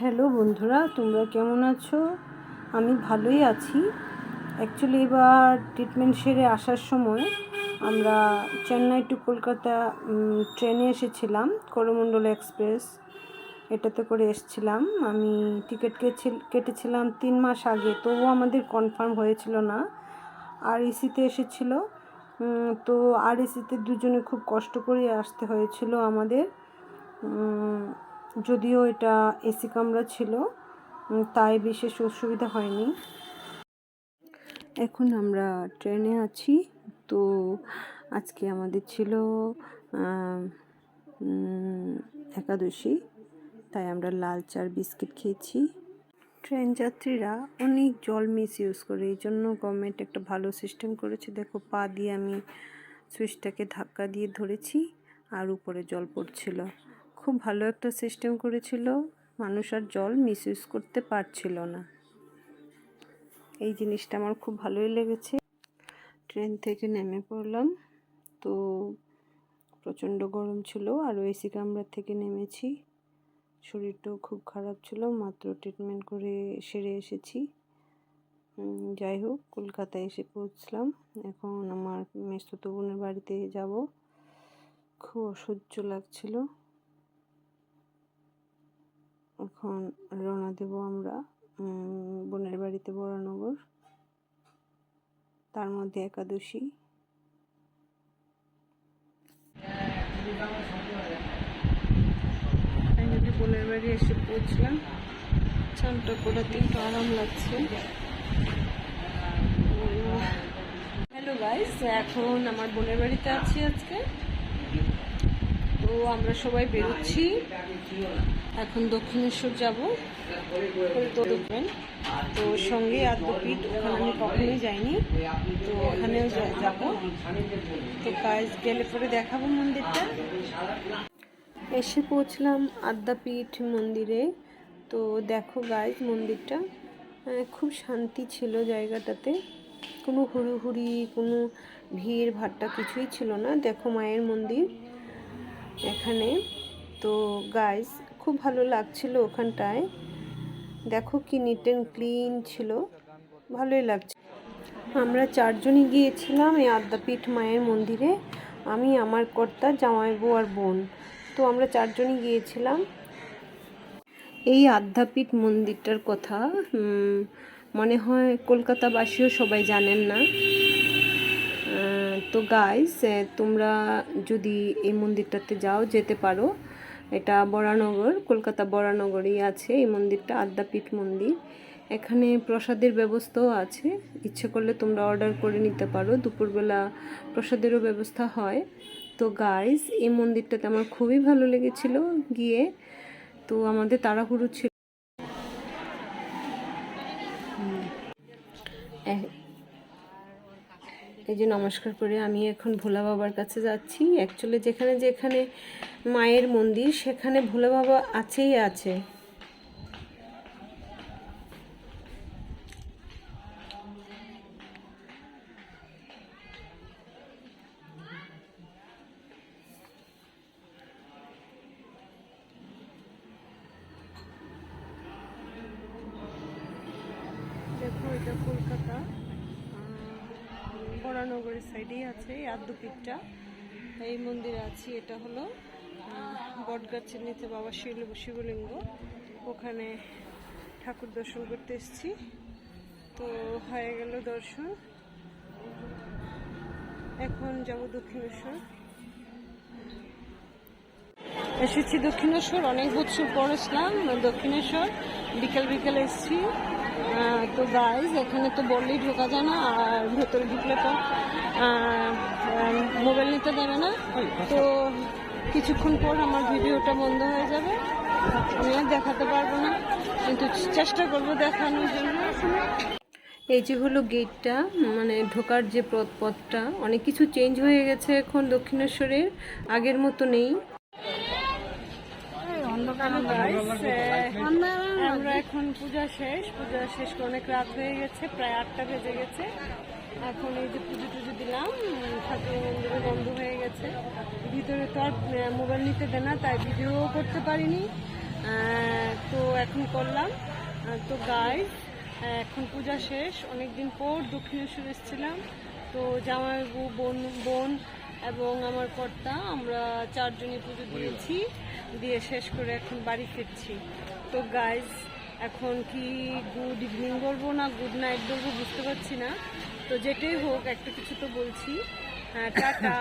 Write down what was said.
Hello বন্ধুরা, তোমরা কেমন আছো? আমি ভালোই আছি। অ্যাকচুয়ালি এবার ট্রিটমেন্ট সেরে আসার সময় আমরা চেন্নাই টু কলকাতা ট্রেনে এসেছিলাম, করমণ্ডল এক্সপ্রেস। এটাতে করে এসেছিলাম। আমি টিকিট কেটেছিলাম 3 মাস আগে, তবুও আমাদের কনফার্ম হয়েছিল না। আর এসিতে এসেছিলো, তো আর এসিতে দুজনে খুব কষ্ট করে আসতে হয়েছিল আমাদের। যদিও এটা এসি কামরা ছিল, তাই বিশেষ অসুবিধা হয়নি। এখন আমরা ট্রেনে আছি। তো আজকে আমাদের ছিল একাদশী, তাই আমরা লাল চার বিস্কিট খেয়েছি। ট্রেন যাত্রীরা অনেক জল মিসইউজ করে, এই জন্য গভর্নমেন্ট একটা ভালো সিস্টেম করেছে। দেখো, পা দিয়ে আমি সুইচটাকে ধাক্কা দিয়ে ধরেছি আর উপরে জল পড়ছিল। খুব ভালো একটা সিস্টেম করেছিল, মানুষ আর জল মিসইউজ করতে পারছিল না। এই জিনিসটা আমার খুব ভালোই লেগেছে। ট্রেন থেকে নেমে পড়লাম, তো প্রচণ্ড গরম ছিল। আর এসি কামরা থেকে নেমেছি, শরীরটাও খুব খারাপ ছিল, মাত্র ট্রিটমেন্ট করে সেরে এসেছি। যাই হোক, কলকাতায় এসে পৌঁছলাম। এখন আমার মেসতুতো বোনের বাড়িতে যাব। খুব অসহ্য লাগছিল। এখন রওনা দেব আমরা বোনের বাড়িতে, বরানগর। তার মধ্যে একাদশী। বোনের বাড়ি এসে পৌঁছলাম। চানটা করাতে একটু আরাম লাগছে। হ্যালো গাইস, এখন আমার বোনের বাড়িতে আছি আজকে। তো আমরা সবাই বেরোচ্ছি, এখন দক্ষিণেশ্বর যাব। তো দেখবেন, তো সঙ্গে আদ্যপীঠ, ওখানে আমি কখনোই যাইনি, তো ওখানেও যাব। তো গাইস, গেলে পরে দেখাবো মন্দিরটা। এসে পৌঁছলাম আদ্যাপীঠ মন্দিরে। তো দেখো গাইস, মন্দিরটা খুব শান্তি ছিল জায়গাটাতে। কোনো হুড়োহুড়ি, কোনো ভিড় ভাট্টা কিছুই ছিল না। দেখো মায়ের মন্দির এখানে। তো গাইস, খুব ভালো লাগছিল ওখানটায়। দেখো কি নিট অ্যান্ড ক্লিন ছিল, ভালোই লাগছে। আমরা 4 জনই গিয়েছিলাম এই আদ্যাপীঠ মায়ের মন্দিরে। আমি, আমার কর্তা, জামাইবউ আর বোন। তো আমরা 4 জনই গিয়েছিলাম। এই আদ্যাপীঠ মন্দিরটার কথা মনে হয় কলকাতাবাসীও সবাই জানেন না। তো গাইস, তোমরা যদি এই মন্দিরটাতে যাও, যেতে পারো। এটা বরানগর, কলকাতা বরানগরেই আছে এই মন্দিরটা, আদ্যাপীঠ মন্দির। এখানে প্রসাদের ব্যবস্থাও আছে, ইচ্ছে করলে তোমরা অর্ডার করে নিতে পারো। দুপুরবেলা প্রসাদেরও ব্যবস্থা হয়। তো গাইস, এই মন্দিরটাতে আমার খুবই ভালো লেগেছিল গিয়ে। তো আমাদের তাড়াহুড়ো ছিল, এই যে নমস্কার করে আমি এখন ভোলা বাবার কাছে যাচ্ছি। অ্যাকচুয়ালি যেখানে যেখানে মায়ের মন্দির, সেখানে ভোলা বাবা আছেই আছে। দেখো, এটা কলকাতা বরানগরের সাইডেই আছে এই আদ্যাপীঠটা। এই মন্দিরে আছি। এটা হলো বটগাছের নিচে বাবা শিবলিঙ্গ, ওখানে ঠাকুর দর্শন করতে এসেছি। তো হয়ে গেল দর্শন, এখন যাব দক্ষিণেশ্বর। এসেছি দক্ষিণেশ্বর, অনেক বছর পর আসলাম দক্ষিণেশ্বর। বিকেল বিকেল এসেছি। তো গাইজ, এখানে তো বললেই ঢোকা যায় না, আর ভেতরে ঢুকলে তো মোবাইল নিতে দেবে না। তো কিছুক্ষণ পর আমার ভিডিওটা বন্ধ হয়ে যাবে, আমি আর দেখাতে পারবো না, কিন্তু চেষ্টা করবো দেখানোর জন্য। এই যে হলো গেটটা, মানে ঢোকার যে পথটা, অনেক কিছু চেঞ্জ হয়ে গেছে এখন দক্ষিণেশ্বরের, আগের মতো নেই। আমরা এখন পূজা শেষ করে অনেক রাত হয়ে গেছে, প্রায় 8টা বেজে গেছে। এখন এই যে পুজো টুজো দিলাম, ঠাকুর মন্দিরে বন্ধ হয়ে গেছে। ভিতরে তো আর মোবাইল নিতে দেয় না, তাই ভিডিও করতে পারিনি। তো এখন করলাম। তো গাইজ এখন পূজা শেষ, অনেকদিন পর দক্ষিণেশ্বর এসেছিলাম। তো জামাই বোন বোন এবং আমার কর্তা আমরা 4 জনই পুজো দিয়েছি, দিয়ে শেষ করে এখন বাড়ি ফিরছি। তো গাইজ এখন কি গুড ইভিনিং বলবো না গুড নাইট বলবো বুঝতে পারছি না। তো যেটাই হোক একটা কিছু তো বলছি। হ্যাঁ, টাটা।